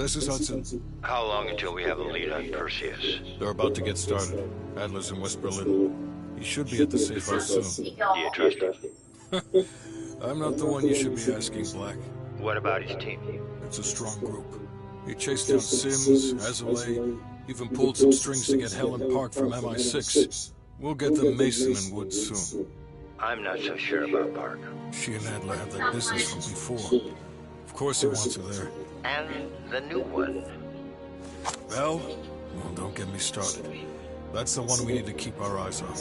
This is Hudson. How long until we have a lead on Perseus? They're about to get started. Adler's in West Berlin. He should be at the safe house soon. Do you trust him? I'm not the one you should be asking, Black. What about his team? It's a strong group. He chased down Sims, Azoulay, even pulled some strings to get Helen Park from MI6. We'll get them Mason and Woods soon. I'm not so sure about Park. She and Adler have that business from before. Of course he wants her there. And the new one. Bell? Well, don't get me started. That's the one we need to keep our eyes on.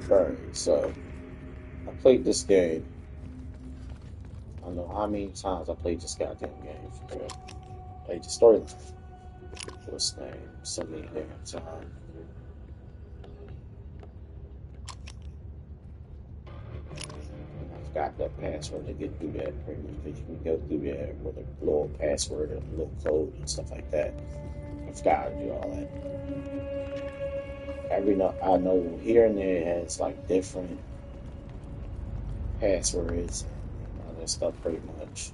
Alright, so I played this game. I don't know how many times I played this goddamn game. For real. Played the storyline. What's the name? So many damn times. I forgot that password to get through that pretty much because you can go through that with a little password and a little code and stuff like that. I forgot how to do all that. I know here and there it has like different passwords and all that stuff pretty much.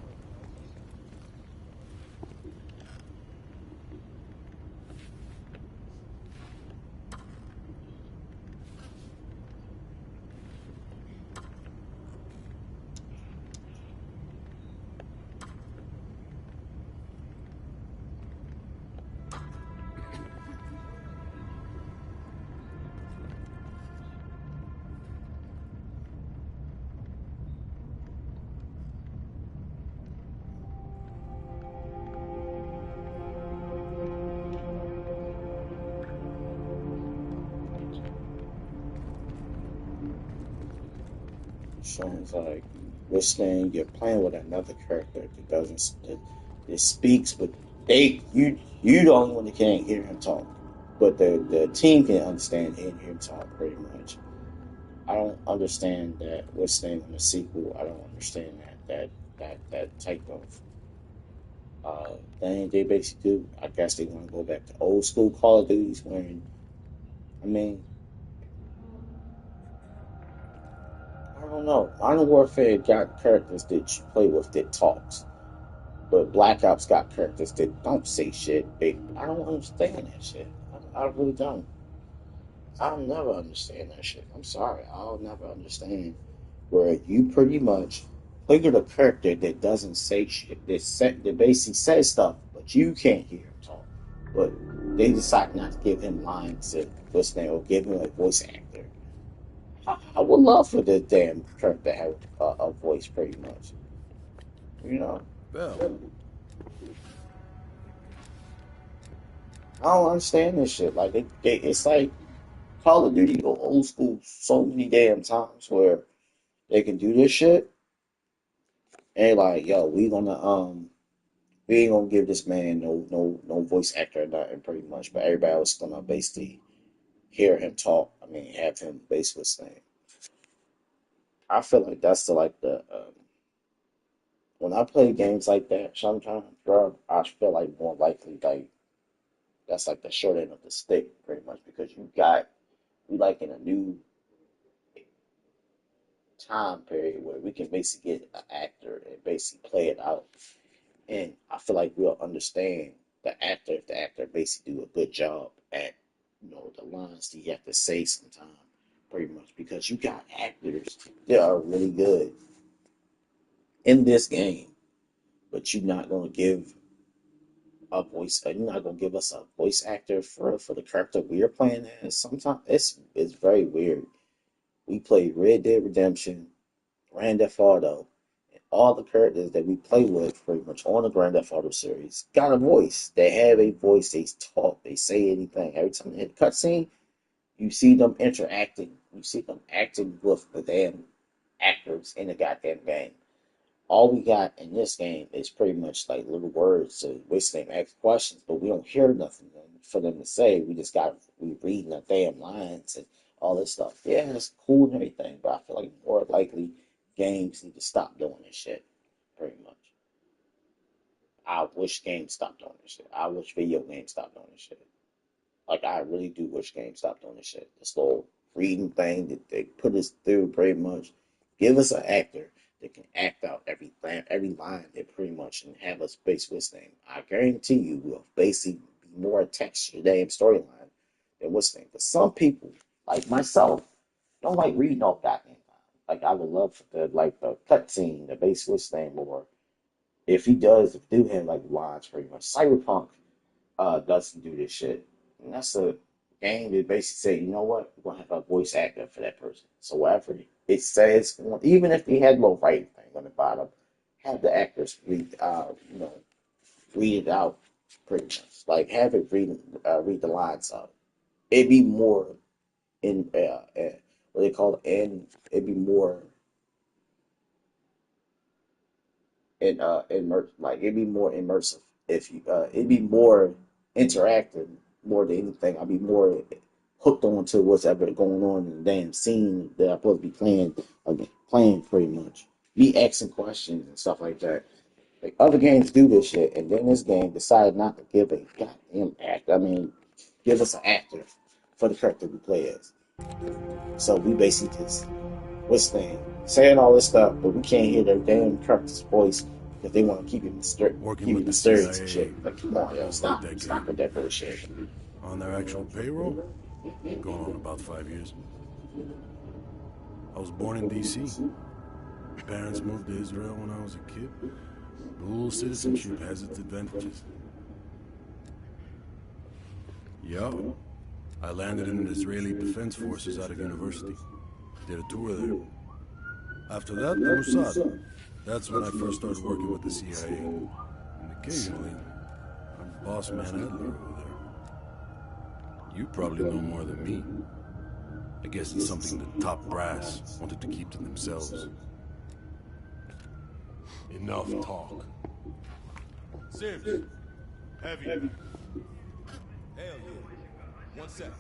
Sounds like listening, you're playing with another character that speaks, but you the only one that can't hear him talk. But the team can understand and hear him talk pretty much. I don't understand that what's the name in the sequel. I don't understand that type of thing they basically do. I guess they want to go back to old school Call of Duties when I mean I don't know. Modern Warfare got characters that you play with that talks, but Black Ops got characters that don't say shit. I don't understand that shit. I really don't. I'll never understand that shit. I'm sorry. I'll never understand where you pretty much play with a character that doesn't say shit. That basically says stuff, but you can't hear him talk. But they decide not to give him lines to listen or give him a voice actor. I would love for the damn character to have a voice, pretty much. You know, Bell. I don't understand this shit. Like it's like Call of Duty go old school so many damn times where they can do this shit and like, yo, we ain't gonna give this man no voice actor or nothing, pretty much. But everybody else gonna basically hear him talk. I mean, have him basically saying. I feel like that's the when I play games like that. Sometimes, bro, I feel like more likely like that's like the short end of the stick, pretty much, because we like in a new time period where we can basically get an actor and basically play it out. And I feel like we'll understand the actor if the actor basically do a good job at, the lines that you have to say sometimes, pretty much. Because you got actors that are really good in this game, but you're not gonna give you're not gonna give us a voice actor for the character we're playing as. Sometimes it's very weird. We play Red Dead Redemption, Grand Theft Auto, and all the characters that we play with pretty much on the Grand Theft Auto series got a voice. They have a voice. They talk. They say anything. Every time they hit a cutscene, you see them interacting. You see them acting with the damn actors in the goddamn game. All we got in this game is pretty much like little words to which they ask questions, but we don't hear nothing for them to say. We reading the damn lines and all this stuff. Yeah, it's cool and everything, but I feel like more likely games need to stop doing this shit. Pretty much. I wish games stopped doing this shit. I wish video games stopped doing this shit. Like I really do wish games stopped doing this shit. This little reading thing that they put us through pretty much. Give us an actor that can act out every line that pretty much and have us base what's name. I guarantee you will basically be more attached to the damn storyline than what's name. But some people, like myself, don't like reading off goddamn line. Like I would love for the cutscene, the base what's name, or if he does do have like lines pretty much. Cyberpunk doesn't do this shit. And that's a game that basically say, you know what, we're gonna have a voice actor for that person. So whatever it says, even if they had a little writing thing on the bottom, have the actors read it out pretty much. Like have it read the lines out. It'd be more in what they call it, and it'd be more like it'd be more immersive if you it'd be more interactive more than anything. I'd be more hooked on to what's ever going on in the damn scene that I'm supposed to be playing pretty much. Be asking questions and stuff like that. Like other games do this shit, and then this game decided not to give a goddamn actor. I mean, give us an actor for the character we play as. So we basically just what's the name saying all this stuff, but we can't hear their damn character's voice because they want to keep it mysterious and shit. Like, come on, yo, stop with that bullshit. On their actual payroll? Going on about 5 years. I was born in D.C. My parents moved to Israel when I was a kid. Dual citizenship has its advantages. Yeah, I landed in the Israeli Defense Forces out of university. Did a tour there. After that, the Mossad. That's when I first started working with the CIA. And occasionally, I'm boss man Adler over there. You probably know more than me. I guess it's something the top brass wanted to keep to themselves. Enough talk. Sims. Heavy. Hell yeah. 1 sec.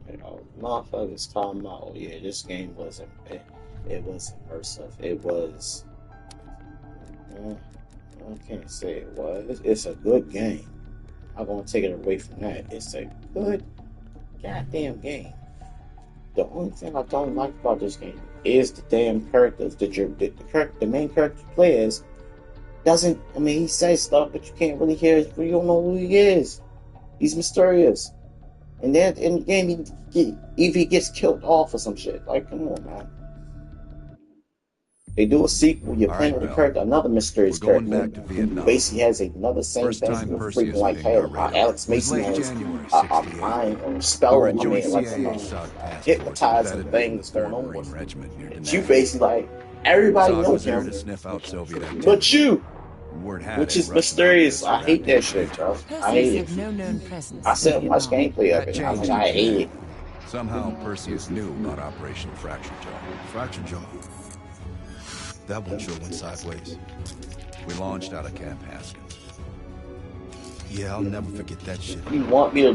You know, motherfuckers talking about, oh yeah, this game wasn't it was immersive. It was I can't say it was. It's a good game. I'm gonna take it away from that. It's a good goddamn game. The only thing I don't like about this game is the damn characters that the main character plays doesn't. I mean, he says stuff, but you can't really hear. You don't know who he is. He's mysterious, and then in the game, if he gets killed off or some shit. Like, come on, man. They do a sequel. You're playing with a character, another mysterious character, who basically has another same thing. Freaking like, hey, Alex Mason has a mind or a spell. I mean, like hypnotizing thing that's going on with him. And you basically like everybody knows him, but you, which is mysterious. I hate that shit, bro. I hate it. I said watch gameplay of it. I'm like, I hate it. Somehow Perseus knew about Operation Fracture Jaw. Fracture Jaw. That one sure went sideways. We launched out of Camp Haskins. Yeah, I'll never forget that shit. You want me to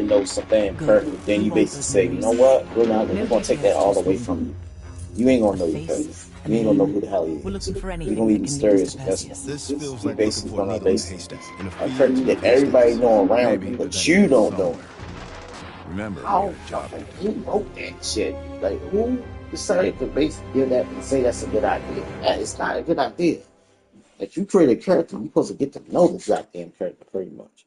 know something perfect, then you basically say, you know what, we're gonna take that all away from you. You ain't gonna know your character. You ain't gonna know who the hell he is. You're gonna be mysterious with this one. This feels like basically looking for a gonna needle in a haystack. a character that everybody know around you, but you don't know. Remember, How fucking who wrote that shit? Like who decided to basically give that and say that's a good idea? It's not a good idea. Like you create a character, you're supposed to get to know this goddamn character pretty much.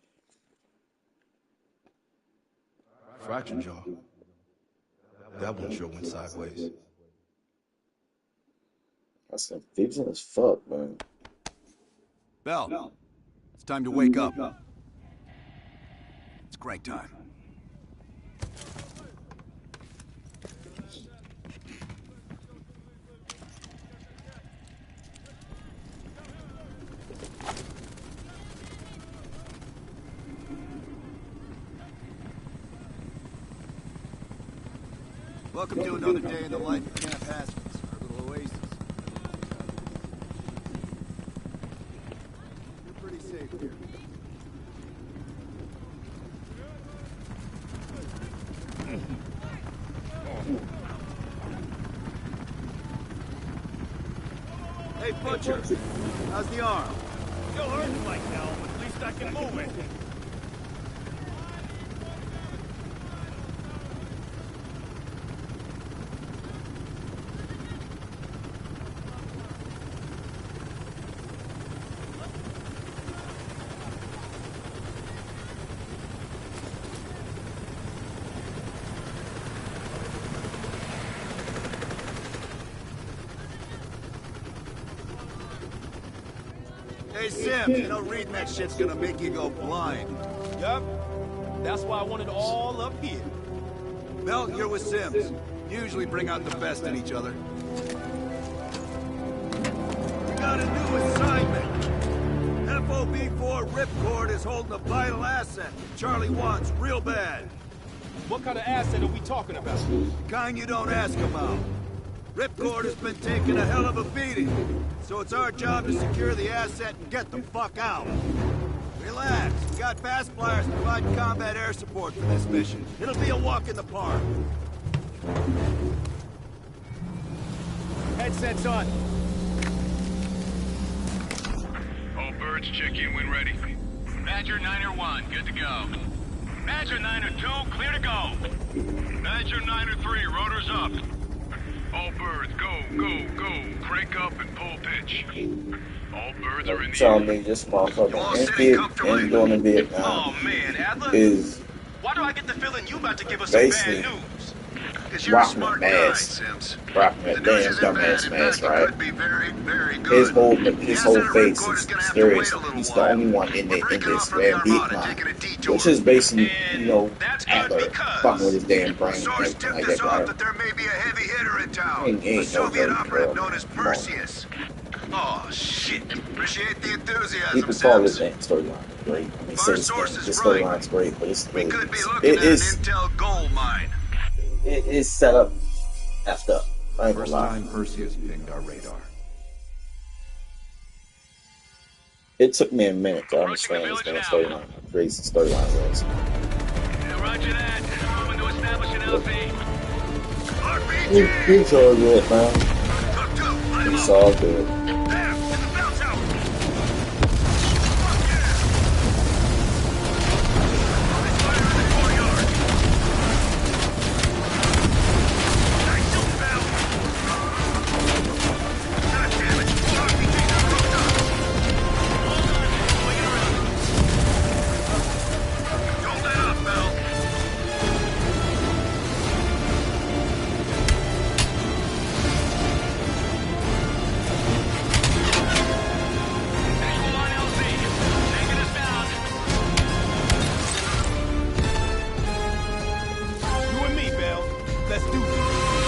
Fracture Jaw. That one sure went sideways. That's confusing as fuck, man. Bell, it's time to wake up. It's crank time. Welcome to another day in the life of Camp Haskins, our little oasis. You're pretty safe here. Hey, Butcher, how's the arm? Still hurting like hell, but at least I can move it. Hey, Sims, you know reading that shit's gonna make you go blind. Yup. That's why I want it all up here. Bell, you're with Sims. Usually bring out the best in each other. We got a new assignment. FOB4 Ripcord is holding a vital asset Charlie wants real bad. What kind of asset are we talking about? The kind you don't ask about. Ripcord has been taking a hell of a beating, so it's our job to secure the asset and get the fuck out. Relax. We got fast flyers providing combat air support for this mission. It'll be a walk in the park. Headsets on. All birds check in when ready. Badger 9-1, good to go. Badger 9-2, clear to go. Badger 9-3, rotors up. All birds, go, go, go. Crank up and pull pitch. All birds are in the Tell air. me this motherfucker and going in Vietnam Oh man, Adler? is Why do I get the feeling you about to give us basically some bad news? Because you're a rocking a smart guy, mask, Sims. rocking a The news damn isn't bad. dumbass In mask, fact, it right? could be very, very good. His whole The face asset of is Ripcord is gonna have to serious. wait a little He's the while. only one in We're this breaking off from the damn Armada, Vietnam, taking a detour. which is basically, And you know, that's good Adler because fucking with his damn brain a and source everything tipped like us that, off right? that there may be a heavy hitter in town. Ain't A no Soviet joke, operative bro. known as Come on. Perseus. Oh, shit. Appreciate the You enthusiasm, could call this Sims. damn storyline great. I mean, Our since source then, is this right. storyline's great, but it's We could be looking it at an is intel gold mine. it is set up after. I ain't gonna First lie. time Perseus pinged our radar. It took me a minute to understand this damn storyline. How crazy the storyline was. Yeah, roger that. Moving to establish an LZ. RPG! It's all good, man. Cook two, line 'em It's up. all good. There, in the bounce house. Fuck yeah! Fire in the courtyard. Nice shooting, Bell. God damn it. RPGs are hooked up. Hold on, swing it around. Don't let up, Bell. Visual on LZ. Taking us down. You and me, Bell. Let's do this.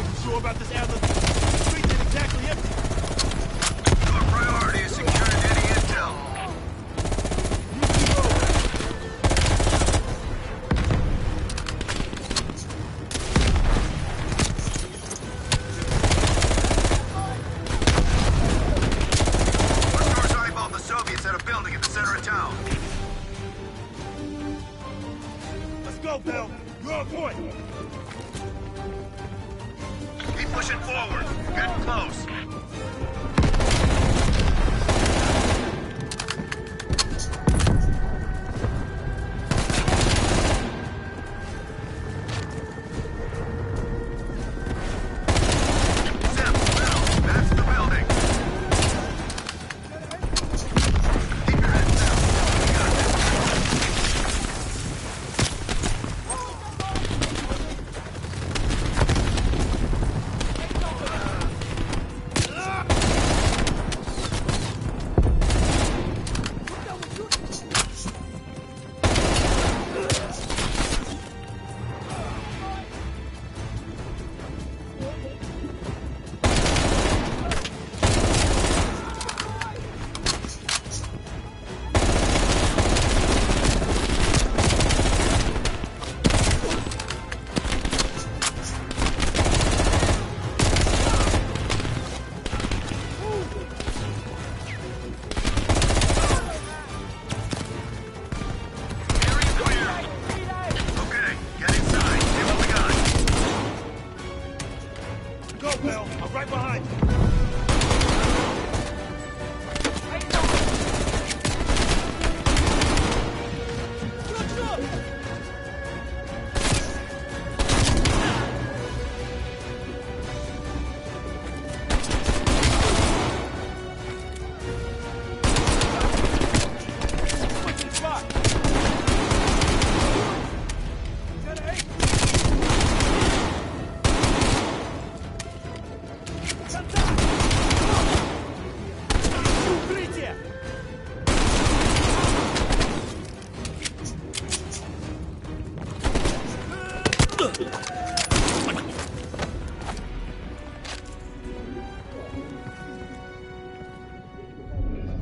You sure about this, Adler? The streets ain't exactly empty. Our priority is securing any intel. Our stars eyeballed the Soviets at a building in the center of town. Let's go, Bell. You're on point. Keep pushing forward. Getting close. Sims, Bell, that's the building. Go, Bell. I'm right behind you.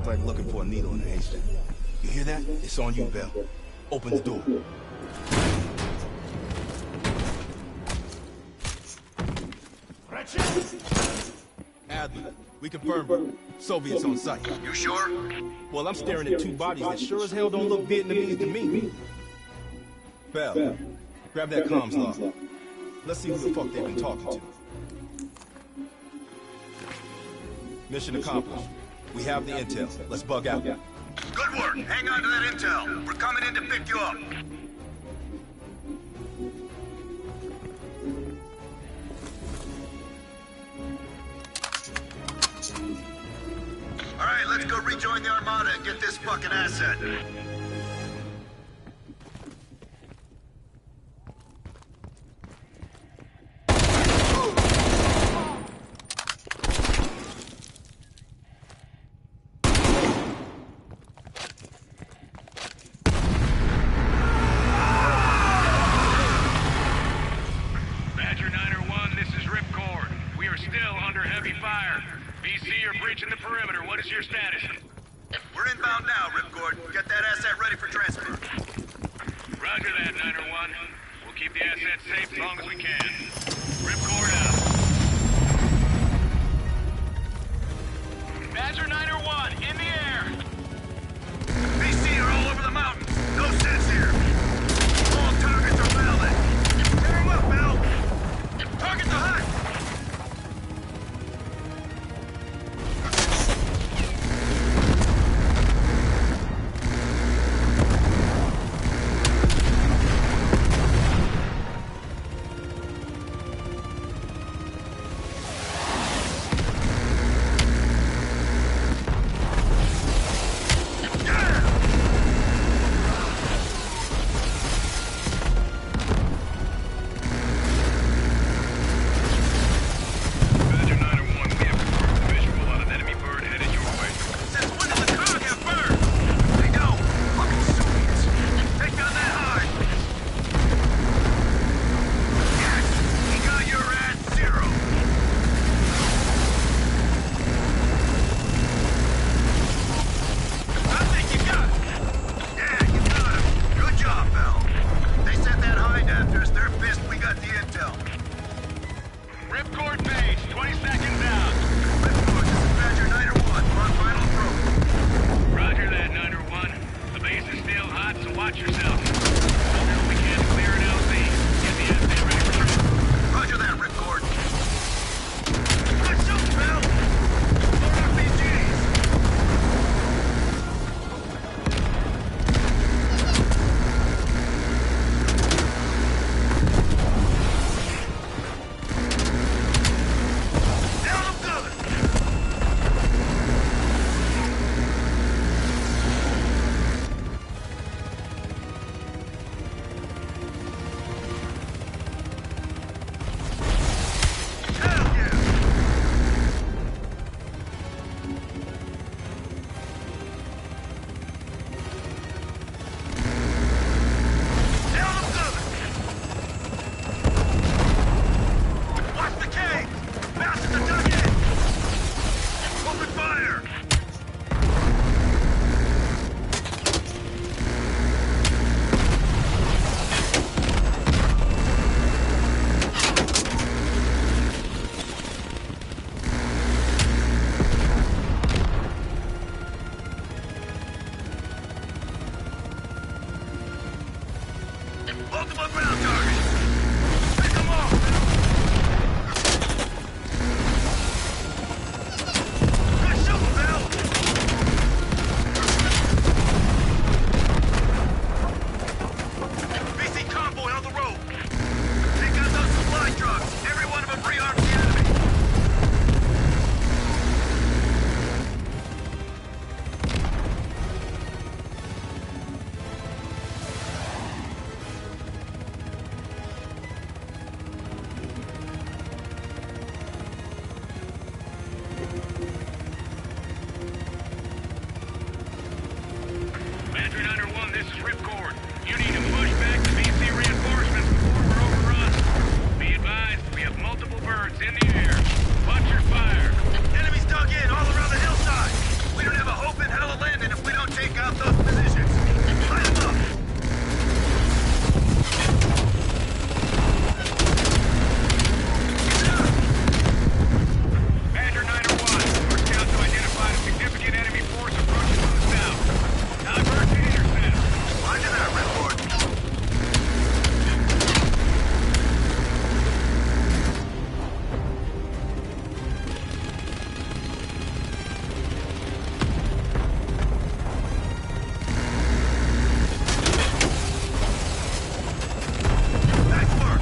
Like looking for a needle in a haystack. You hear that? It's on you, Bell. Open the door. Adler, we confirmed. Soviets on site. You sure? Well, I'm staring at two bodies that sure as hell don't look Vietnamese to me. Bell, grab that comms log. Let's see who the fuck they've been talking to. Mission accomplished. We have the intel. Let's bug out. Good work. Hang on to that intel. We're coming in to pick you up. All right, let's go rejoin the Armada and get this fucking asset. Badger 901, this is Ripcord. We are still under heavy fire. BC, you're breaching the perimeter. What is your status? We're inbound now, Ripcord. Get that asset ready for transfer. Roger that, 901. We'll keep the asset safe as long as we can. Ripcord out. Badger 901, in the air. BC are all over the mountains. No sense here. All targets are valid. Tear them up, Bell. Target the hut. Badger 901, we have confirmed the visual on an enemy bird headed your way. Since when did the car get burned? They don't. Fucking Soviets. Take down that hide. Yes, he got your ass zero. I think you got it. Yeah, you got him. Good job, Bell. They sent that hind after us. They're pissed we got the intel. Ripcord page, 20 seconds out. Ripcord, this is Badger 901. We're on final approach. Roger that, 901. The base is still hot, so watch yourself. Until we can clear an LZ. Get the asset ready for transfer. Roger that, Ripcord. Let's shoot, Bell! More RPGs! Down them guns! in the air. Watch your fire. Enemies dug in all around the hillside. We don't have a hope in hell of landing if we don't take out those positions. Light them up. Badger 901, our scouts have identified a significant enemy force approaching from the south. Divert to intercept. Roger that, Redford. Nice work.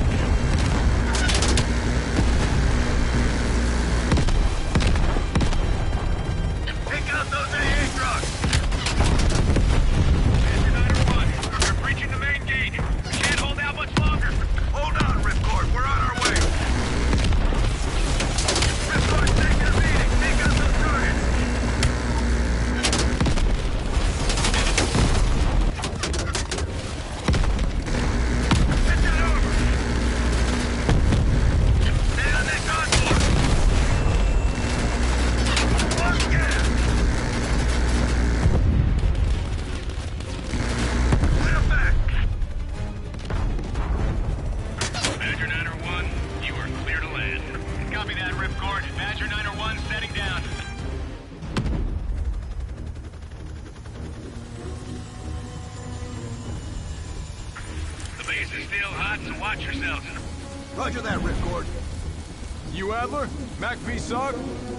Take out those AA trucks. Badger 901, we're breaching the main gate. We can't hold out much longer. Hold on, Ripcord. We're on our way. Ripcord's taking a beating. Take out those targets. Get that over. Stay on that contour. Lost gas. Put 'em back. Badger 901, you are clear to land. Copy that, Ripcord. Badger 901 setting down. The base is still hot, so watch yourselves. Roger that, Ripcord. You Adler? Mac V SOG?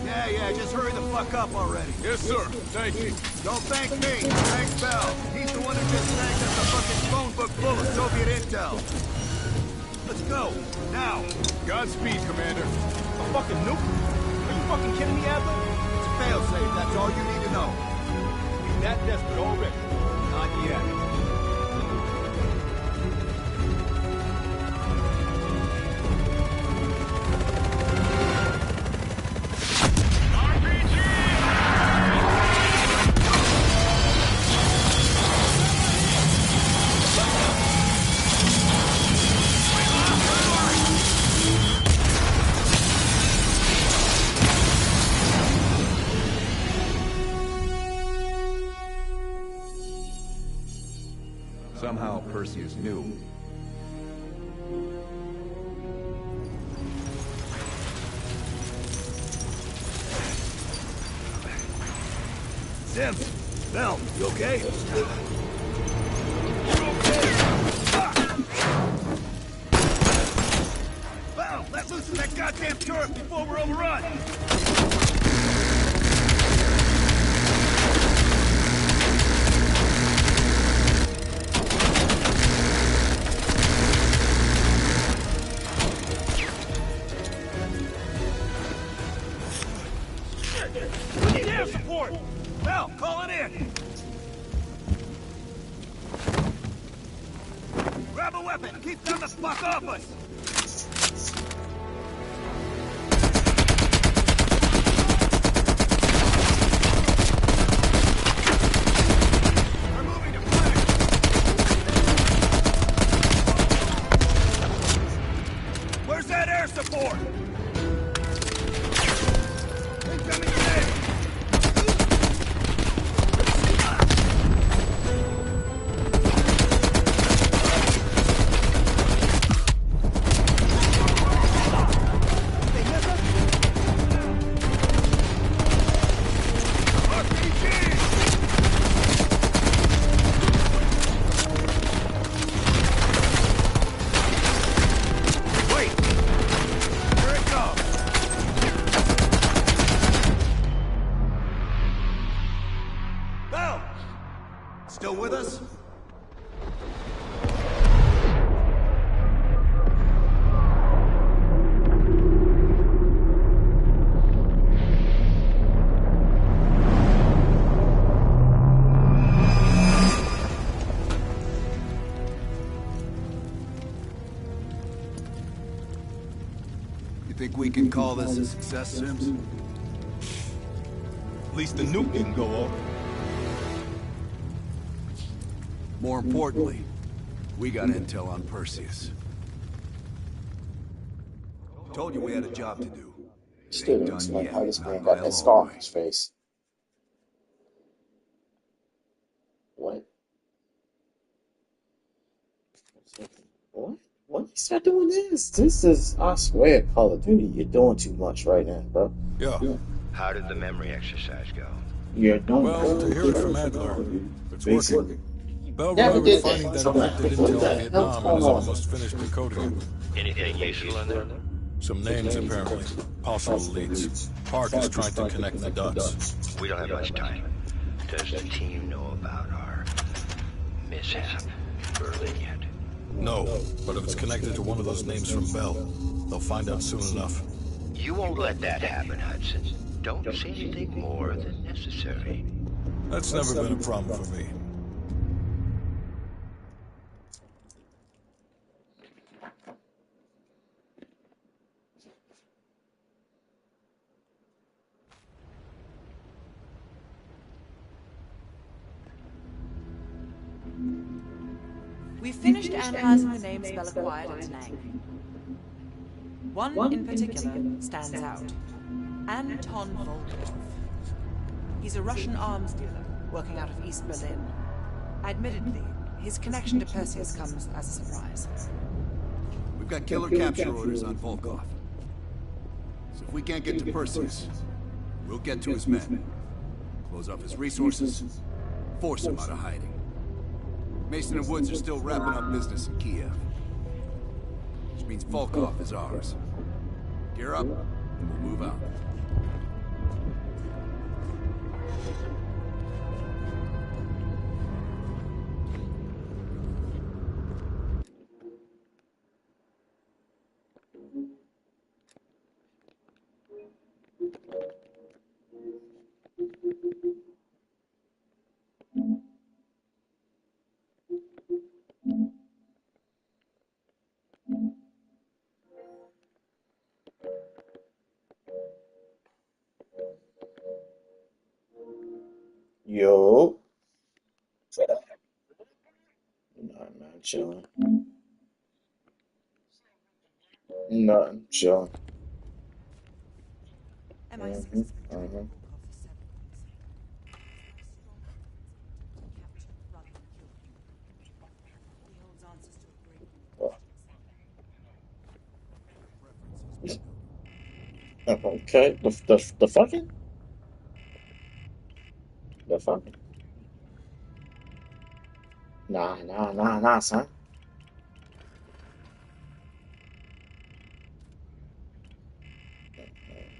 Yeah, just hurry the fuck up already. Yes, sir. Thank you. Don't thank me. Thank Bell. He's the one who just snagged us a fucking phone book full of Soviet intel. Let's go. Now. Godspeed, Commander. A fucking nuke? Are you fucking kidding me, Adler? It's a failsafe. That's all you need to know. We that desperate already. Not yet. Somehow Perseus knew. Sims, Bell, you okay? Bell, let loose of that goddamn turret before we're overrun! We need air support! Bell, call it in! Grab a weapon! Keep them the fuck off us! We're moving to flank! Where's that air support? Incoming grenade! Still with us? You think we can call this a success, Sims? At least the nuke didn't go off. More importantly, we got intel on Perseus. Told you we had a job to do. Still Ain't didn't done explain yet, how this not man by got a that long scar on way. his face. What? What? When you start doing this? This is, I swear, Call of Duty, you're doing too much right now, bro. Yeah. How did the memory exercise go? You're doing Well, to hear it from Adler, it's basically. working. Bell Never remembered did finding that. that I'm like, encrypted what intel the in hell's Vietnam and going has on? almost finished decoding it. Anything useful in there? Some names, apparently. Possible leads. Park is trying to connect the dots. We don't have much time. Does the team know about our mishap in Berlin yet? No, but if it's connected to one of those names from Bell, they'll find out soon enough. You won't let that happen, Hudson. Don't say anything more than necessary. That's never been a problem for me. We've finished analyzing the names Bell acquired at Nang. One in particular stands out. Anton Volkov. He's a Russian arms dealer working out of East Berlin. Admittedly, his connection to Perseus comes as a surprise. We've got killer capture orders on Volkov. So if we can't get to Perseus, we'll get to his men. Close off his resources, force him out of hiding. Mason and Woods are still wrapping up business in Kiev. Which means Volkov is ours. Gear up, and we'll move out. Yo. Not chilling. Nothing, chilling. MI6 Mm-hmm. has been tracking Mm-hmm. Volkov for 7 months. Capture rather than kill him. He holds answers to a great Okay, the fucking? The fucking? Nah, son.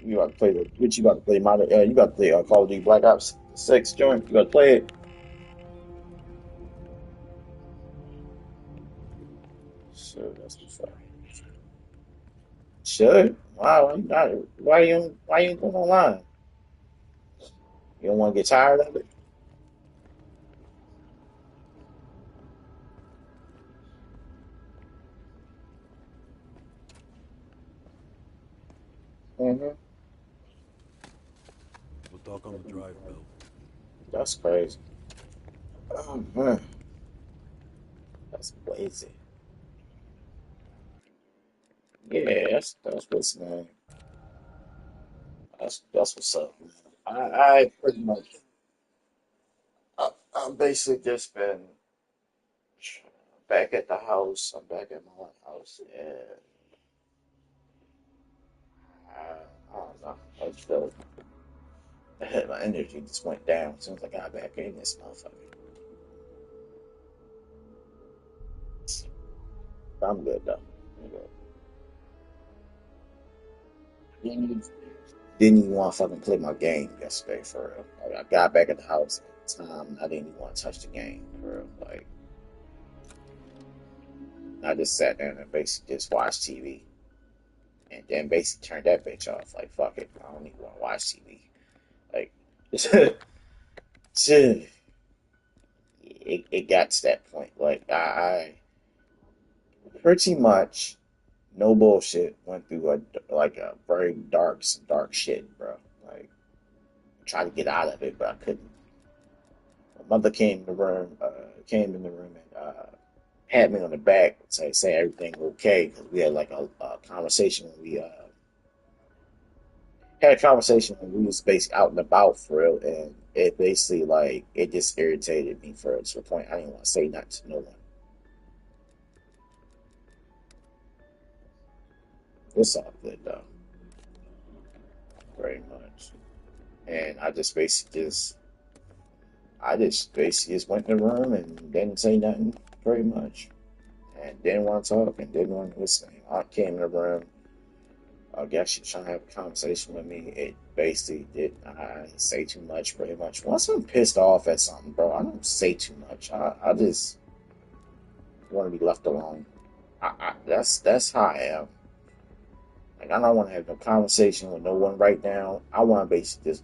You got to play the, what you got to play, you got to play Call of Duty Black Ops 6 joint. You got to play it. Sure, that's what's up. Sure. Wow, why you not, why you ain't going online? You don't want to get tired of it? Mm-hmm. We'll talk on the drive, Bell. That's crazy. Oh, man. That's crazy. Yeah, that's what's name. That's what's up, man. I pretty much I'm basically just been back at the house. I'm back at my house, and I don't know. I just feel my energy just went down as soon as I got back in this motherfucker. I'm good though. I'm good. Didn't even want to fucking play my game yesterday for real. Like, I got back at the house at the time, and I didn't even want to touch the game for real. Like I just sat there and basically just watched TV, and then basically turned that bitch off. Like fuck it, I don't even want to watch TV. Like shit, it got to that point. Like I pretty much no bullshit went through a very dark shit, bro. Like tried to get out of it, but I couldn't. My mother came in the room and had me on the back, say everything okay, because we had like a conversation when we had a conversation when we was basically out and about for real, and it basically like it just irritated me for to the point I didn't want to say nothing to no one. It's all good though, very much. And I just basically just went in the room and didn't say nothing very much, and didn't want to talk and didn't want to listen. I came in the room. I guess she was trying to have a conversation with me. It basically did. I didn't say too much, pretty much. Once I'm pissed off at something, bro, I don't say too much. I just want to be left alone. That's how I am. Like I don't want to have no conversation with no one right now. I want to basically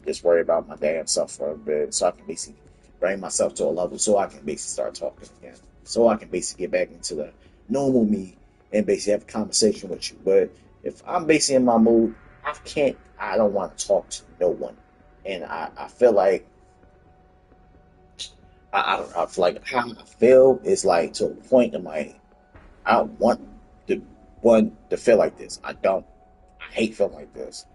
just worry about my damn self for a bit, so I can basically bring myself to a level, so I can basically start talking again, so I can basically get back into the normal me and basically have a conversation with you. But if I'm basically in my mood, I don't want to talk to no one. And I feel like, I feel like how I feel is like to a point in my, I don't want the one to feel like this. I don't. I hate feeling like this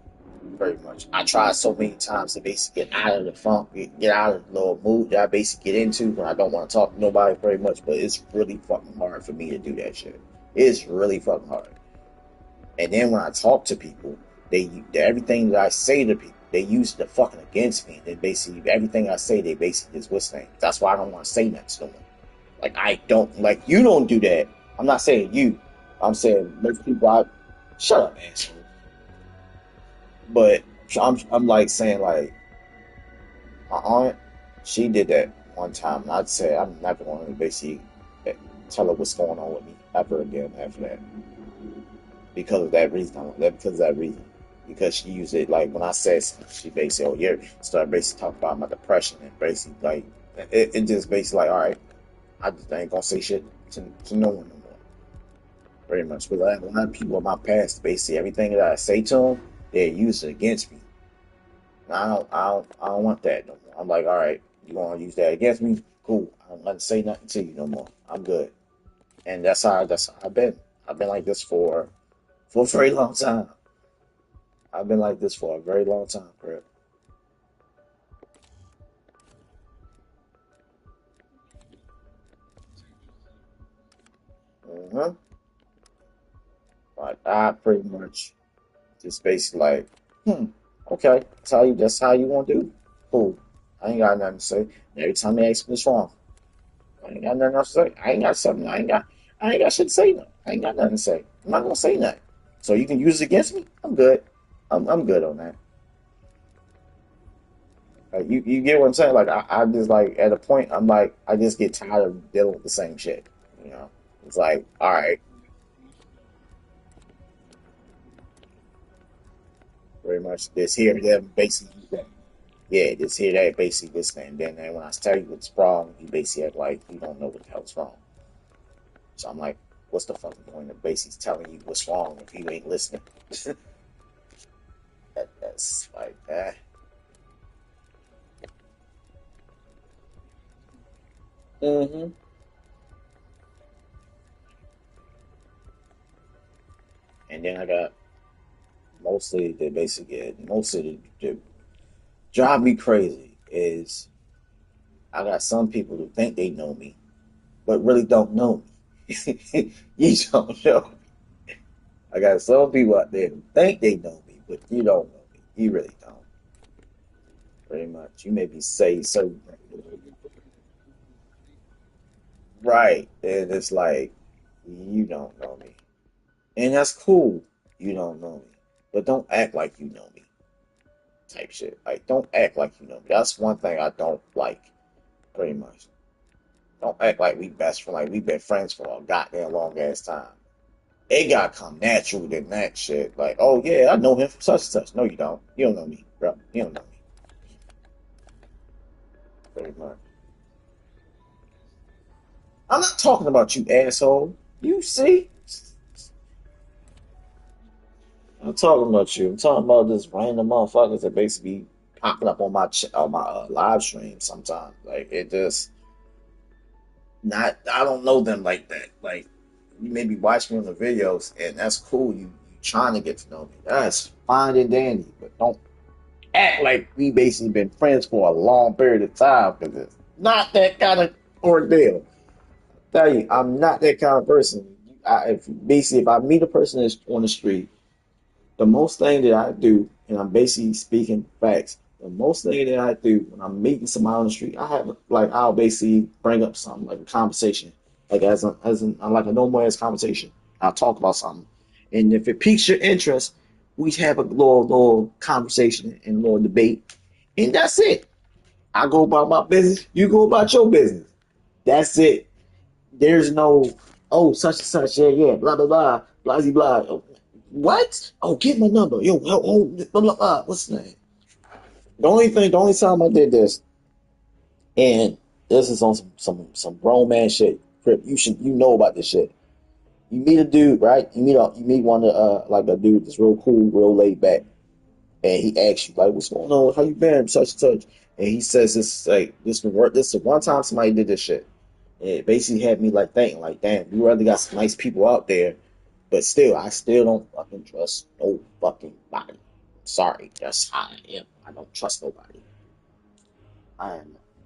very much. I tried so many times to basically get out of the funk, get out of the little mood that I basically get into when I don't want to talk to nobody very much, but it's really fucking hard for me to do that shit. It's really fucking hard. And then when I talk to people, everything that I say to people, they use it fucking against me. And basically everything I say, they basically just whistling. That's why I don't want to say nothing to no one. Like I don't like you don't do that. I'm not saying you. I'm saying most people. Shut up, asshole. But I'm like saying like my aunt, she did that one time, and I'd say I'm never going to basically tell her what's going on with me ever again after that. Because of that reason. Because she used it like when I said something, she basically, started basically talking about my depression and basically like it just basically like, all right, I just ain't gonna say shit to no one no more. Very much. But I have a lot of people in my past, basically everything that I say to them, they use it against me. And I don't want that no more. I'm like, all right, you want to use that against me? Cool. I don't want to say nothing to you no more. I'm good. And that's how I've been. I've been like this for a very long time. I've been like this for a very long time, Crip. Mm-hmm. Like I pretty much just basically like, okay, that's how you want to do. Cool. I ain't got nothing to say. And every time they ask me what's wrong, I ain't got nothing else to say. I ain't got something. I ain't got shit to say. No. I ain't got nothing to say. I'm not gonna say nothing. So you can use it against me. I'm good. I'm good on that. You get what I'm saying? Like I just like at a point I'm like I just get tired of dealing with the same shit. You know, it's like all right, very much this here that basically yeah, this here that basically this thing. Then when I tell you what's wrong, you basically act like you don't know what the hell's wrong. So I'm like, what's the fucking point of basically telling you what's wrong if you ain't listening? That's like that. Mm-hmm. And then I got mostly the basic, yeah, mostly the drive me crazy is I got some people who think they know me, but really don't know me. You don't know. I got some people out there who think they know me, but you don't know me. You really don't. Pretty much. You maybe say certain things. Right. And it's like, you don't know me. And that's cool. You don't know me. But don't act like you know me. Type shit. Like, don't act like you know me. That's one thing I don't like. Pretty much. Don't act like we best friends. Like, we've been friends for a goddamn long ass time. It gotta come natural than that shit. Like, oh yeah, I know him from such and such. No, you don't. You don't know me, bro. You don't know me. Pretty much. I'm not talking about you, asshole. You see? I'm talking about you. I'm talking about this random motherfuckers that basically popping up on my live stream sometimes. Like it just not. I don't know them like that. Like you maybe watch me on the videos, and that's cool. You trying to get to know me. That's fine and dandy, but don't act like we basically been friends for a long period of time because it's not that kind of ordeal. Tell you, I'm not that kind of person. If I meet a person that's on the street, the most thing that I do, and I'm basically speaking facts, the most thing that I do when I'm meeting somebody on the street, I'll basically bring up something like a conversation, like like a normal ass conversation. I'll talk about something, and if it piques your interest, we have a little conversation and a little debate, and that's it. I go about my business, you go about your business. That's it. There's no, oh, such and such, yeah, blah, blah, blah, blah, blah, blah. Oh, what? Oh, get my number. Yo, blah, blah, blah. What's the name? The only time I did this, and this is on some grown man shit. Crip, you know about this shit. You meet a dude, right? You meet one of like a dude that's real cool, real laid back, and he asks you like, "What's going on? How you been?" Such and such, and he says this like this is the one time somebody did this shit. It basically had me like thinking like, damn, we really got some nice people out there, but still, I still don't fucking trust no fucking body. Sorry, that's how I am. I don't trust nobody.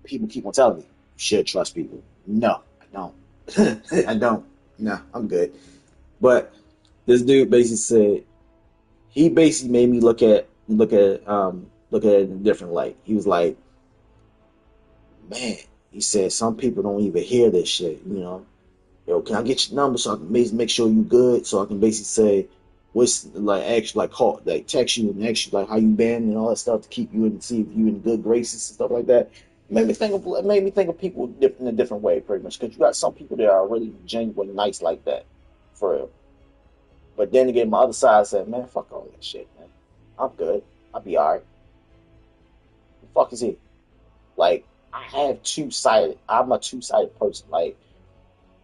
People keep on telling me you should trust people. No, I don't. I don't. No, I'm good. But this dude basically said he basically made me look at it in a different light. He was like, man, he said some people don't even hear this shit, you know. Yo, can I get your number so I can make sure you good, so I can basically say what's like actually like call like text you and ask you like how you been and all that stuff to keep you and see if you in good graces and stuff like that. It made me think of people in a different way, pretty much, because you got some people that are really genuine nice like that, for real. But then again, my other side said, man, fuck all that shit, man. I'm good. I'll be alright. The fuck is he? Like, I'm a two-sided person. Like,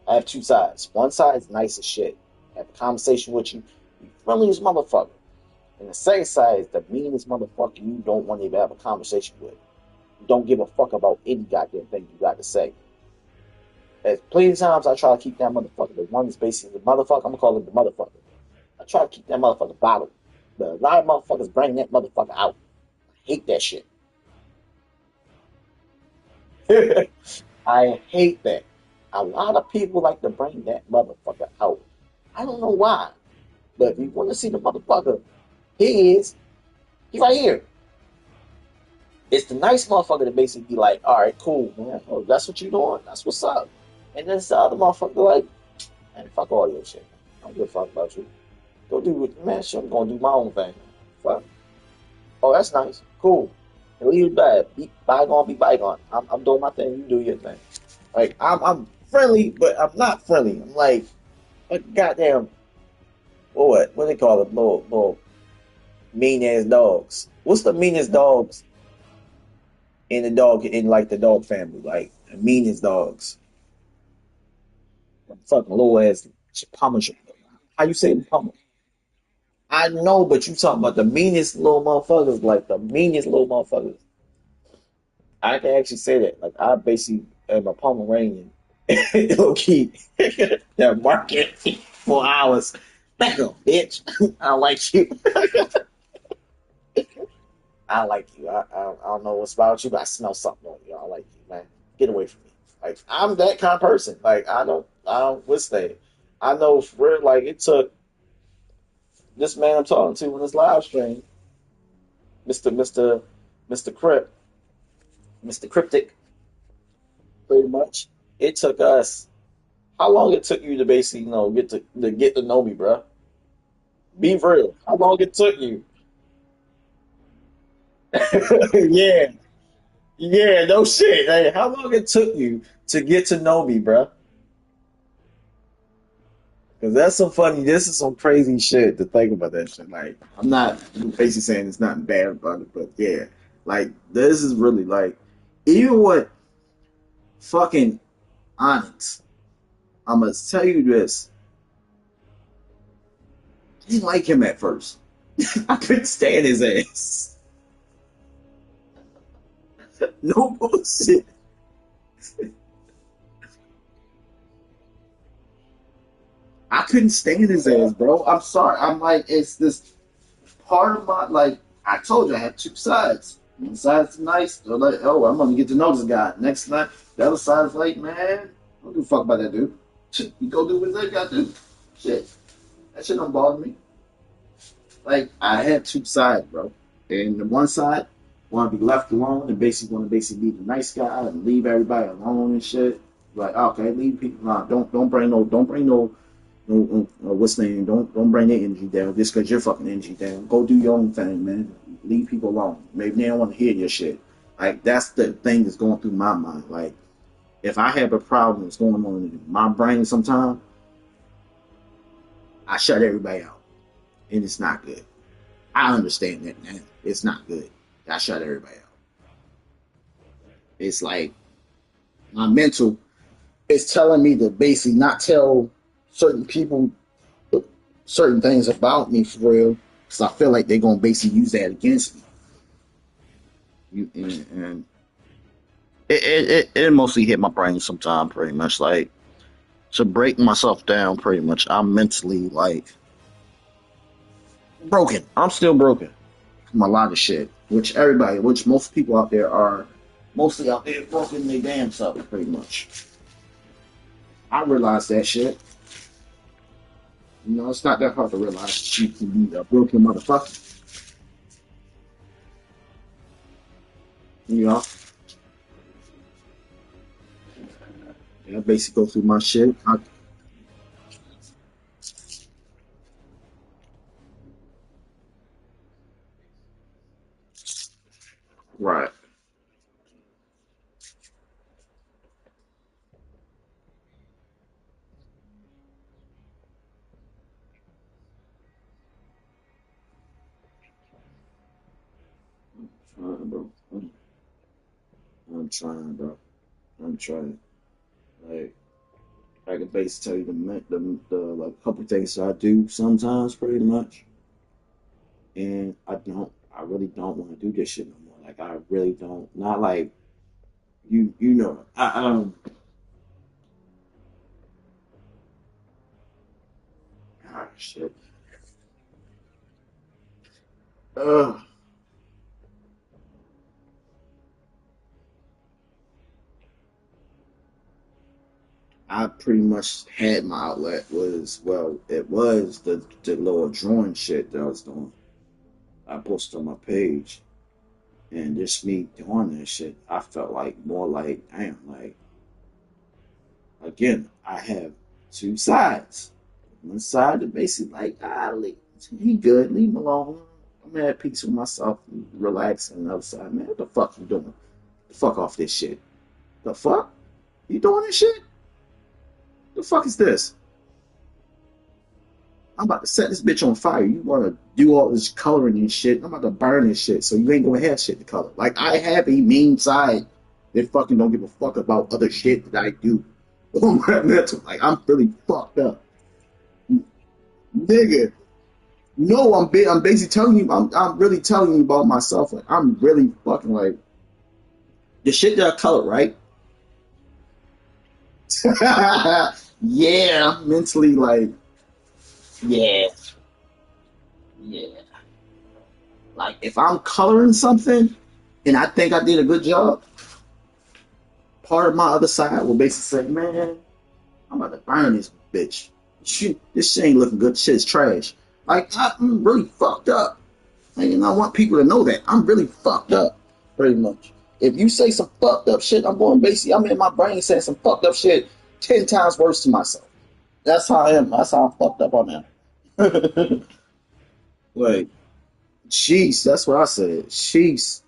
I have two sides. One side is nice as shit. Have a conversation with you. You friendliest motherfucker. And the second side is the meanest motherfucker you don't want to even have a conversation with. You don't give a fuck about any goddamn thing you got to say. As plenty of times I try to keep that motherfucker. The one that's basically the motherfucker, I'm gonna call it the motherfucker. I try to keep that motherfucker bottled. But a lot of motherfuckers bring that motherfucker out. I hate that shit. I hate that. A lot of people like to bring that motherfucker out. I don't know why. But if you want to see the motherfucker, he right here. It's the nice motherfucker that basically be like, all right, cool, man. Oh, that's what you doing? That's what's up. And then the other motherfucker like, man, fuck all your shit. I don't give a fuck about you. Go do what, man, shit, I'm gonna do my own thing. Fuck. Oh, that's nice. Cool. And leave it bad. Be bygone, be bygone. I'm doing my thing, you do your thing. Like, I'm friendly, but I'm not friendly. I'm like goddamn, what they call it? Little mean ass dogs. What's the meanest dogs in the dog family? Like, the meanest dogs. Fucking little ass pummel. How you say pummel? I know, but you talking about the meanest little motherfuckers, like the meanest little motherfuckers. I can actually say that. Like, I basically am a Pomeranian. Low key. That market 4 hours. Back up, bitch. I like you. I like you. I don't know what's about you, but I smell something on you. I like you, man. Get away from me. Like, I'm that kind of person. Like, I don't what's that? I know for real, like, it took this man I'm talking to on this live stream, Mr. Crypt, Mr. Cryptic, pretty much. It took us how long it took you to basically, get to know me, bro? Be real. How long it took you? Yeah. Yeah, no shit. Hey, how long it took you to get to know me, bro? Because this is some crazy shit to think about that shit. Like, I'm not basically saying it's not bad about it, but yeah. Like, this is really like, even with fucking Onyx, I'm going to tell you this. I didn't like him at first. I couldn't stand his ass. No bullshit. I couldn't stand his ass, bro. I'm sorry. I'm like, it's this part of my like. I told you I had two sides. One side's nice. They're like, oh, I'm gonna get to know this guy. Next night, the other side is like, man, don't give a fuck about that dude. Shit, you go do what they got to do. Shit, that shit don't bother me. Like I had two sides, bro. And the one side want to be left alone and basically want to basically be the nice guy and leave everybody alone and shit. Like, okay, leave people. Nah, don't bring no, what's the name? Don't bring their energy down just because you're fucking energy down. Go do your own thing, man. Leave people alone. Maybe they don't want to hear your shit. Like that's the thing that's going through my mind. Like if I have a problem that's going on in my brain sometime, I shut everybody out. And it's not good. I understand that, man. It's not good. I shut everybody out. It's like my mental is telling me to basically not tell certain people certain things about me for real, because I feel like they're gonna basically use that against me. And it mostly hit my brain sometimes, pretty much like to break myself down. Pretty much, I'm mentally like broken. I'm still broken from a lot of shit, which most people out there are mostly out there broken their damn self, pretty much. I realized that shit. You know, it's not that hard to realize you can be a broken motherfucker. You know? Yeah, I basically go through my shit. Right. Bro. I'm trying, bro. I'm trying. Like, I can basically tell you the like couple things I do sometimes, pretty much. And I really don't want to do this shit no more. Like, I really don't. Not like you know. Shit. Ugh. I pretty much had my outlet it was the little drawing shit that I was doing. I posted on my page, and just me doing that shit, I felt like more like damn, like again, I have two sides. One side that basically like he good, leave him alone. I'm at peace with myself, relax. And the other side, man, what the fuck you doing? The fuck off this shit. The fuck? You doing this shit? The fuck is this? I'm about to set this bitch on fire. You want to do all this coloring and shit. I'm about to burn this shit, so you ain't gonna have shit to color. Like, I have a mean side that fucking don't give a fuck about other shit that I do on my mental. Like, I'm really fucked up. Nigga. No, I'm basically telling you, I'm really telling you about myself. Like, I'm really fucking like, the shit that I colored, right? Yeah, I'm mentally like, yeah. Like, if I'm coloring something and I think I did a good job, part of my other side will basically say, man, I'm about to burn this bitch. Shit, this shit ain't looking good. Shit's trash. Like, I'm really fucked up. And I want people to know that. I'm really fucked up, pretty much. If you say some fucked up shit, I'm in my brain saying some fucked up shit 10 times worse to myself. That's how I am. That's how fucked up I am. Like, jeez, that's what I said. Jeez.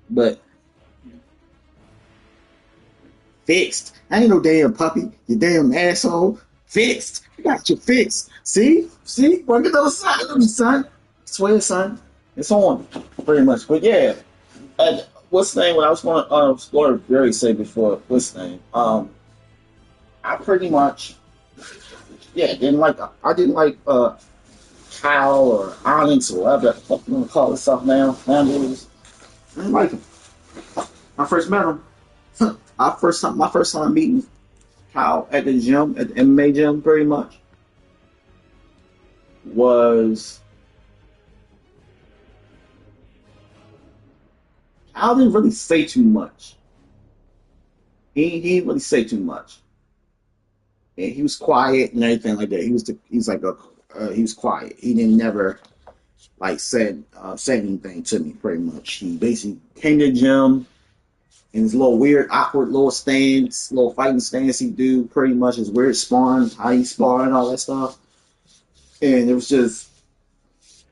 But fixed. I ain't no damn puppy. You damn asshole. Fixed. I got you fixed. See? Bring it to the side of me, son. I swear, son. It's on. Pretty much. But yeah. What's the name? What I was going to very say before. What's the name? I pretty much, I didn't like Kyle or Onyx or whatever the fuck you want to call himself now. I didn't like him. I first met him. My first time meeting, Kyle at the gym, at the MMA gym, pretty much, was Kyle didn't really say too much. He didn't really say too much, and he was quiet and everything like that. He was quiet. He didn't never like said anything to me. Pretty much, he basically came to the gym in his little weird, awkward little stance, little fighting stance he do. Pretty much his weird sparring, how he spar and all that stuff. And it was just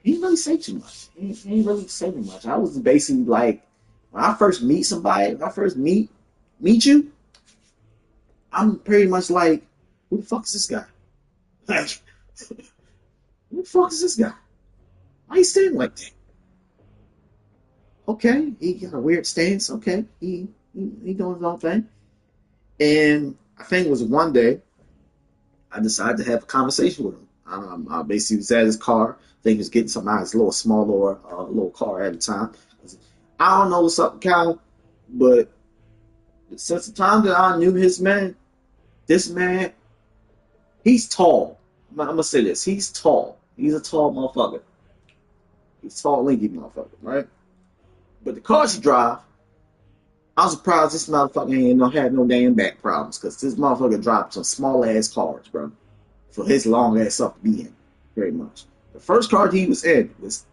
he didn't really say too much. He didn't really say too much. I was basically like, when I first meet somebody, when I first meet you, I'm pretty much like, who the fuck is this guy? Like, who the fuck is this guy? Why he standing like that? Okay, he got a weird stance. Okay, he doing his own thing. And I think it was one day I decided to have a conversation with him. I basically was at his car. I think he was getting something out of his little small little car at the time. I don't know what's up with Kyle, but since the time that I knew this man, he's tall. I'm gonna say this: he's tall. He's a tall motherfucker. He's a tall, lanky motherfucker, right? But the cars he drive, I'm surprised this motherfucker ain't had no damn back problems, because this motherfucker drives some small ass cars, bro, for his long ass up to be in, very much. The first car he was in was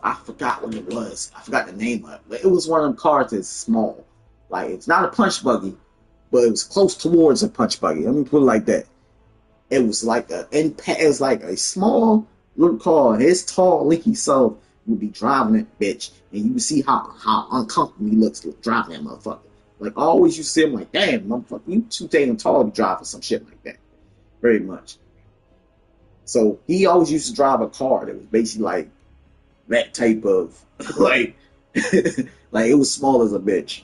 I forgot what it was. I forgot the name of it, but it was one of them cars that's small. Like, it's not a punch buggy, but it was close towards a punch buggy. Let me put it like that. It was like a small little car. His tall, lanky self would be driving that bitch, and you would see how uncomfortable he looks driving that motherfucker. Like, always you see him like, damn, motherfucker, you too damn tall to be driving some shit like that. Very much. So he always used to drive a car that was basically like that type of like like it was small as a bitch.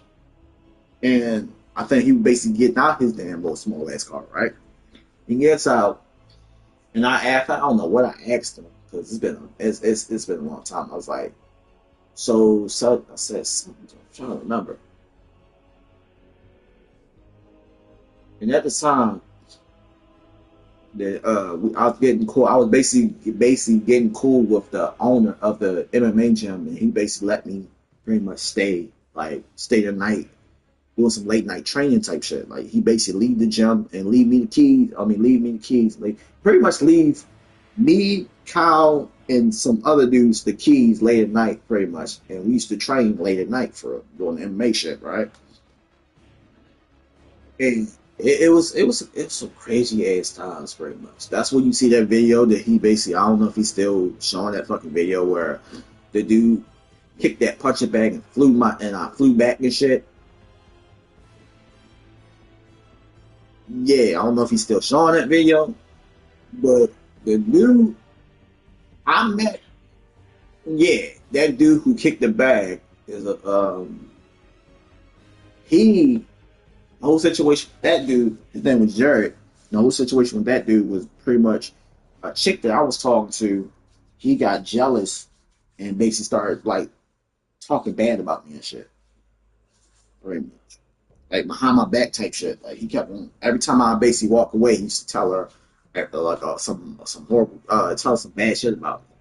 And I think he was basically getting out his damn little small ass car, right? He gets out, and I don't know what I asked him, because it's been a long time. I was like, so I said something. I'm trying to remember. And at the time that I was getting cool, I was basically getting cool with the owner of the MMA gym, and he basically let me pretty much stay the night, doing some late night training type shit. Like, he basically leave the gym and leave me the keys. Like, pretty much leave me, Kyle, and some other dudes the keys late at night, pretty much. And we used to train late at night for doing MMA shit, right? And it was some crazy ass times, pretty much. That's when you see that video that he basically, I don't know if he's still showing that fucking video where the dude kicked that punching bag and I flew back and shit. Yeah, I don't know if he's still showing that video, but the dude I met, yeah, that dude who kicked the bag is the whole situation with that dude, his name was Jared. The whole situation with that dude was pretty much a chick that I was talking to. He got jealous and basically started like talking bad about me and shit. Pretty much. Like, behind my back type shit. Like, he kept on, every time I basically walk away, he used to tell her some horrible, tell her some bad shit about me.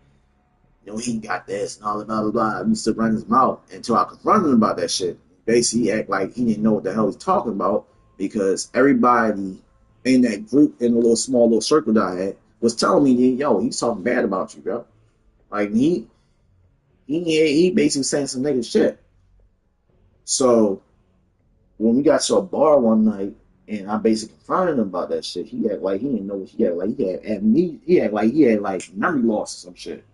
You know, he got this and all that, blah, blah, blah. I used to run his mouth until I confronted him about that shit. Basically, he act like he didn't know what the hell he was talking about, because everybody in that group, in the small little circle that I had, was telling me, yo, he's talking bad about you, bro. Like, he basically saying some negative shit. So, when we got to a bar one night, and I basically confronted him about that shit, he act like he didn't know what he had. Like, he had like memory loss or some shit.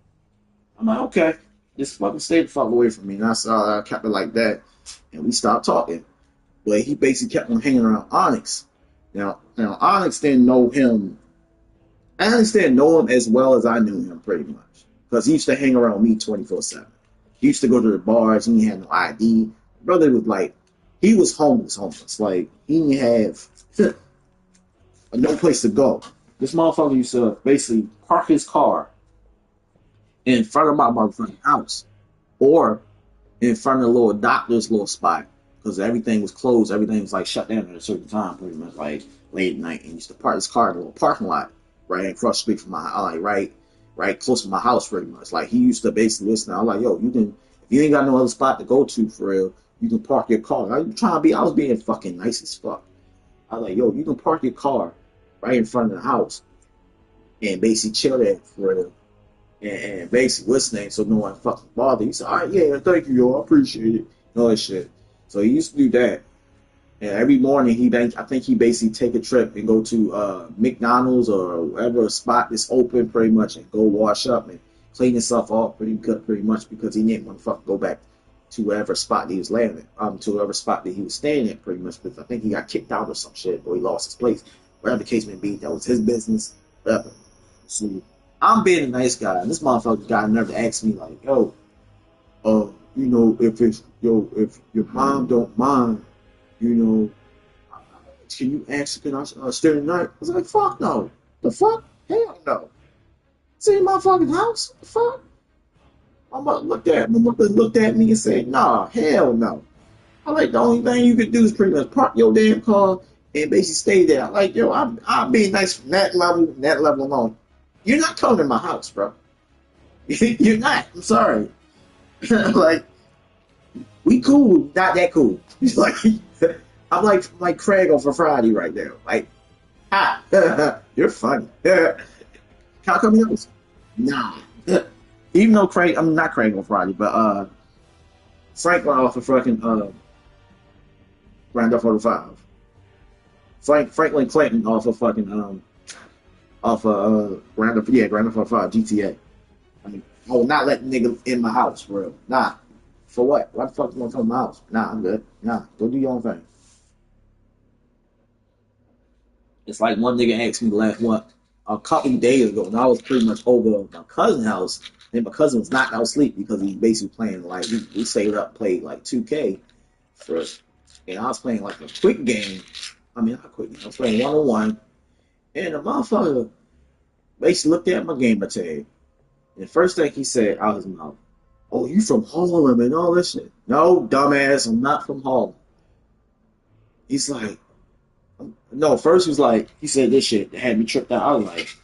I'm like, okay, just fucking stay the fuck away from me. And I kept it like that, and we stopped talking. But he basically kept on hanging around Onyx. Now Onyx didn't know him. Onyx didn't know him as well as I knew him, pretty much, because he used to hang around me 24/7. He used to go to the bars. He had no ID. Brother was like, he was homeless. Like, he didn't have no place to go. This motherfucker used to basically park his car in front of my motherfucking house, or in front of the little doctor's little spot, because everything was closed. Everything was like shut down at a certain time, pretty much like late at night. And he used to park his car in a little parking lot right across the street from my like right close to my house, pretty much. Like he used to basically listen. I was like, yo, you can if you ain't got no other spot to go to for real, you can park your car. I was being fucking nice as fuck. I was like, yo, you can park your car right in front of the house and basically chill there for real. And basically listening so no one fucking bother. He said, all right, yeah, thank you, yo, I appreciate it. And all that shit. So he used to do that. And every morning I think he basically take a trip and go to McDonald's or whatever spot that's open pretty much and go wash up and clean himself off pretty much because he didn't want to fucking go back to whatever spot he was landing, to whatever spot that he was staying at pretty much because I think he got kicked out or some shit or he lost his place. Whatever the case may be, that was his business, whatever. So I'm being a nice guy, and this motherfucker got nerve to ask me like, yo, you know, if your mom don't mind, you know, can you ask, can I stay the night? I was like, fuck no. The fuck? Hell no. It's in my fucking house. What the fuck? My mother looked at me and said, nah, hell no. I like the only thing you could do is pretty much park your damn car and basically stay there. Like, yo, I'm being nice from that level alone. You're not coming to my house, bro. You're not. I'm sorry. Like, we cool, not that cool. Like, I'm like Craig on For Friday right now. Like, you're funny. Can I come to your house? Nah. Even though Craig, I'm not Craig on Friday, but Franklin off of fucking Grand Theft Auto 5. Franklin Clinton off of fucking Grand Theft Auto 5 GTA. I mean, I will not let the nigga in my house, bro. Nah. For what? Why the fuck you want to come to my house? Nah, I'm good. Nah, go do your own thing. It's like one nigga asked me a couple days ago, and I was pretty much over at my cousin's house, and my cousin was knocked out asleep because he was basically playing like we saved up, played like 2K first, and I was playing like a quick game. I mean, not quick game. I was playing 1-on-1, and the motherfucker basically looked at my gamer tag, and the first thing he said out of his mouth, "Oh, you from Harlem and all this shit?" No, dumbass, I'm not from Harlem. He's like, no, first he said this shit that had me tripped out. I was like,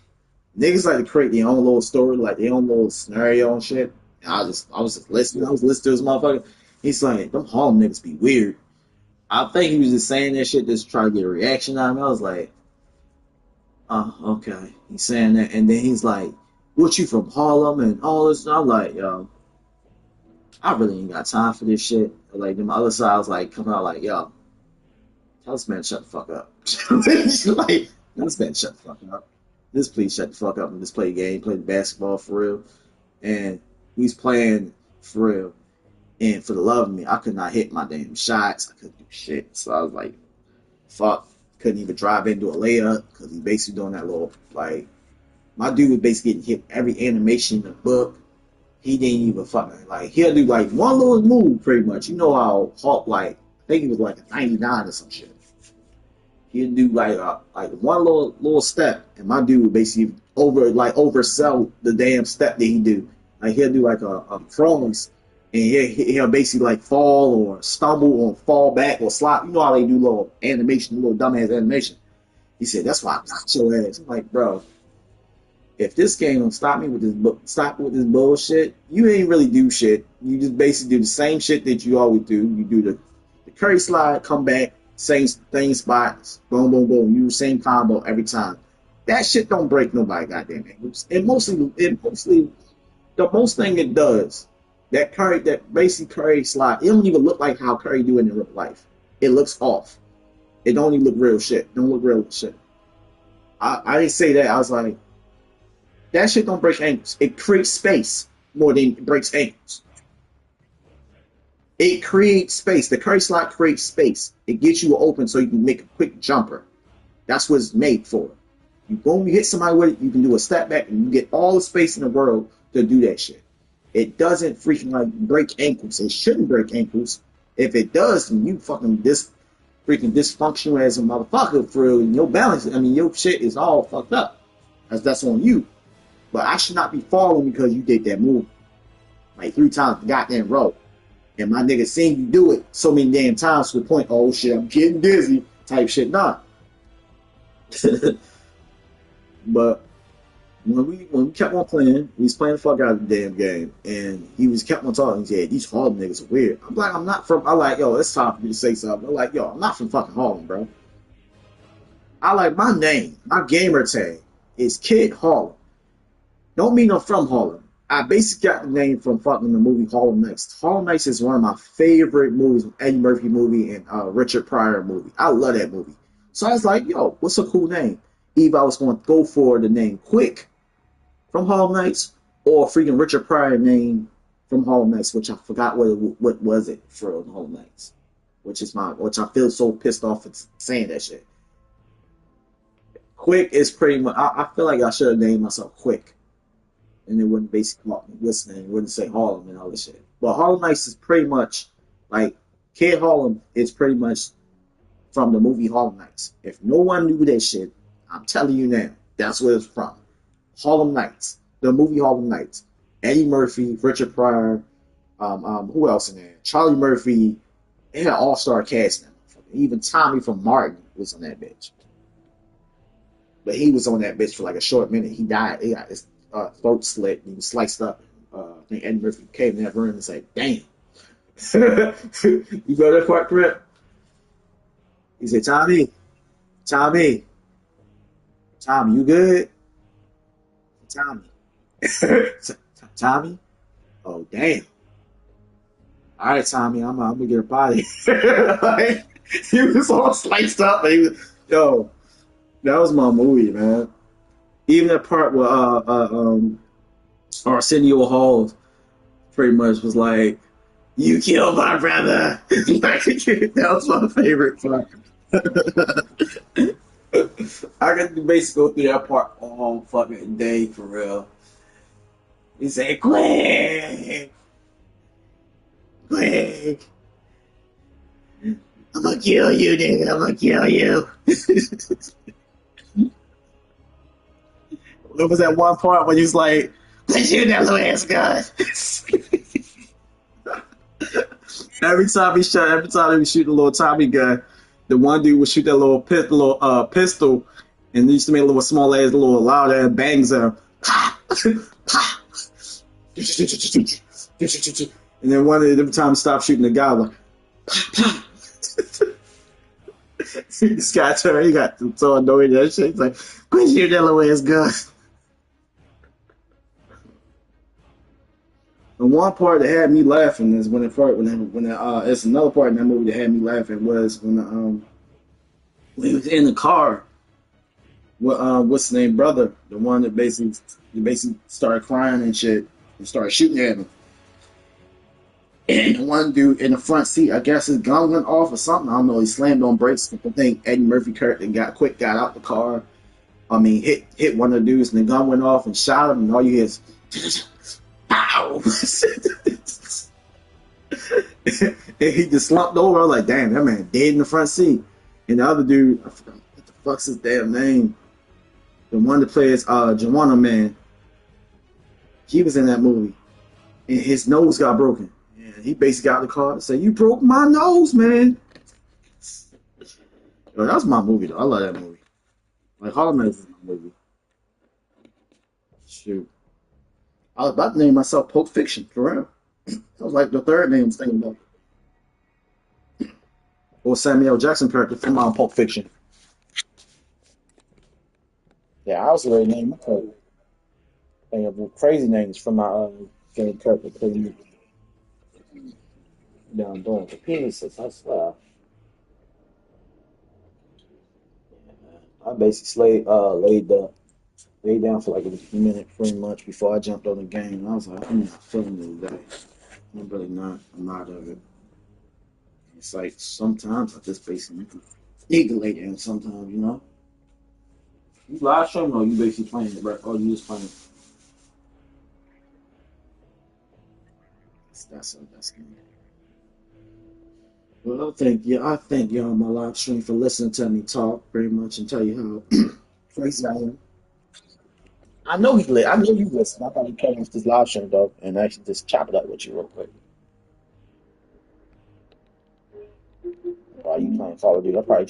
niggas like to create their own little story, like their own little scenario and shit. And I was just listening. I was listening to this motherfucker. He's like, them Harlem niggas be weird. I think he was just saying that shit just to try to get a reaction out of me. I was like, oh, okay. He's saying that. And then he's like, what, you from Harlem and all this? And I'm like, yo, I really ain't got time for this shit. Like, then my other side was like, coming out like, yo, tell this man shut the fuck up. Like, this man shut the fuck up. Just please shut the fuck up and just play a game, play the basketball for real. And he's playing for real. And for the love of me, I could not hit my damn shots. I couldn't do shit. So I was like, fuck. Couldn't even drive into a layup because he's basically doing that little, like, my dude was basically getting hit every animation in the book. He didn't even fucking, like, he'll do like one little move pretty much. You know how Hulk, like, I think he was like a 99 or some shit. He'd do like one little step, and my dude would basically oversell the damn step that he do. Like he'll do like a cross, and he'll basically like fall or stumble or fall back or slide. You know how they do little animation, little dumbass animation. He said, "That's why I got your ass." I'm like, bro, if this game don't stop with this bullshit, you ain't really do shit. You just basically do the same shit that you always do. You do the curry slide, come back. Same spots, boom, boom, boom. You the same combo every time. That shit don't break nobody goddamn ankles. And mostly, the most thing it does, that basic Curry slide, it don't even look like how Curry do it in real life. It looks off. It don't even look real shit. Don't look real shit. I didn't say that. I was like, that shit don't break ankles. It creates space more than it breaks ankles. It creates space. The curry slide creates space. It gets you open so you can make a quick jumper. That's what it's made for. You go and you hit somebody with it, you can do a step back and you get all the space in the world to do that shit. It doesn't freaking like break ankles. It shouldn't break ankles. If it does, then you fucking freaking dysfunctional as a motherfucker for real. Your balance, I mean, your shit is all fucked up. That's on you. But I should not be falling because you did that move like 3 times the goddamn row. And my nigga seen you do it so many damn times to the point, oh shit, I'm getting dizzy type shit. Nah. But when we kept on playing, we was playing the fuck out of the damn game, and he was kept on talking. He said, "These Harlem niggas are weird." I'm like, I'm not from. I'm like, yo, it's time for me to say something. I'm like, yo, I'm not from fucking Harlem, bro. I like my name, my gamer tag is Kid Harlem. Don't mean I'm from Harlem. I basically got the name from fucking the movie Harlem Nights. Harlem Nights is one of my favorite movies, Eddie Murphy movie and Richard Pryor movie. I love that movie. So I was like, yo, what's a cool name? Either I was going to go for the name Quick from Harlem Nights or freaking Richard Pryor name from Harlem Nights, which I forgot what was it for Harlem Nights, which I feel so pissed off for saying that shit. Quick is pretty much, I feel like I should have named myself Quick. And it wouldn't basically listening, it wouldn't say Harlem and all this shit. But Harlem Nights is pretty much like Kid Harlem is pretty much from the movie Harlem Nights. If no one knew that shit, I'm telling you now, that's where it's from. Harlem Nights, the movie Harlem Nights. Eddie Murphy, Richard Pryor, who else in there? Charlie Murphy. They had all-star cast now. Even Tommy from Martin was on that bitch. But he was on that bitch for like a short minute. He died. He got his throat slit. He was sliced up. I think Eddie Murphy came in that room and said, "Damn." You go to that part, Crip? He said, Tommy, you good? Tommy? Oh, damn. All right, Tommy, I'm going to get up out of here. Like, he was all sliced up. And he was, yo, that was my movie, man. Even that part where Arsenio Hall pretty much was like, "You killed my brother." Like, that was my favorite part. I could basically go through that part all fucking day for real. He said, "Quick, I'm gonna kill you, nigga. I'm gonna kill you." There was that one part when he was like, "Let's shoot that little ass gun." Every time he was shooting a little Tommy gun, the one dude would shoot that little pistol, and he used to make a little small ass, little loud ass bangs out. And then one of them time stopped shooting the guy, like, this guy turned, he got so annoyed at that shit. He's like, "Quit shooting that little ass gun." And one part that had me laughing is it's another part in that movie that had me laughing was when he was in the car with what's his name, brother, the one that basically started crying and shit and started shooting at him. And the one dude in the front seat, I guess his gun went off or something. I don't know. He slammed on brakes. I think Eddie Murphy character got out the car. I mean, hit one of the dudes, and the gun went off and shot him. And all you hear is, "Pow!" And he just slumped over. I was like, "Damn, that man dead in the front seat." And the other dude, I forgot what the fuck's his damn name. The one that plays Joanna Man. He was in that movie, and his nose got broken. And he basically got out of the car and said, "You broke my nose, man." Yo, that was my movie, though. I love that movie. Like, Harlem Nights is my movie. Shoot. I was about to name myself Pulp Fiction, for real. That was like the third name I was thinking about. Or Samuel Jackson character from Pulp Fiction. Yeah, I was already named my character. Think of crazy names from my game character. Down doing the penises, I swear. I basically laid down for like a minute pretty much before I jumped on the game. I was like, I'm not feeling it today. I'm really not. I'm out of it. It's like sometimes I just basically need to lay down sometimes, you know? You live streaming or you basically playing it, right? Or you just playing it? That's good. Well, I thank y'all on my live stream for listening to me talk very much and tell you how crazy I am. I know you listen. I thought he came off this live stream though, and actually just chop it up with you real quick. Call of Duty. I'll probably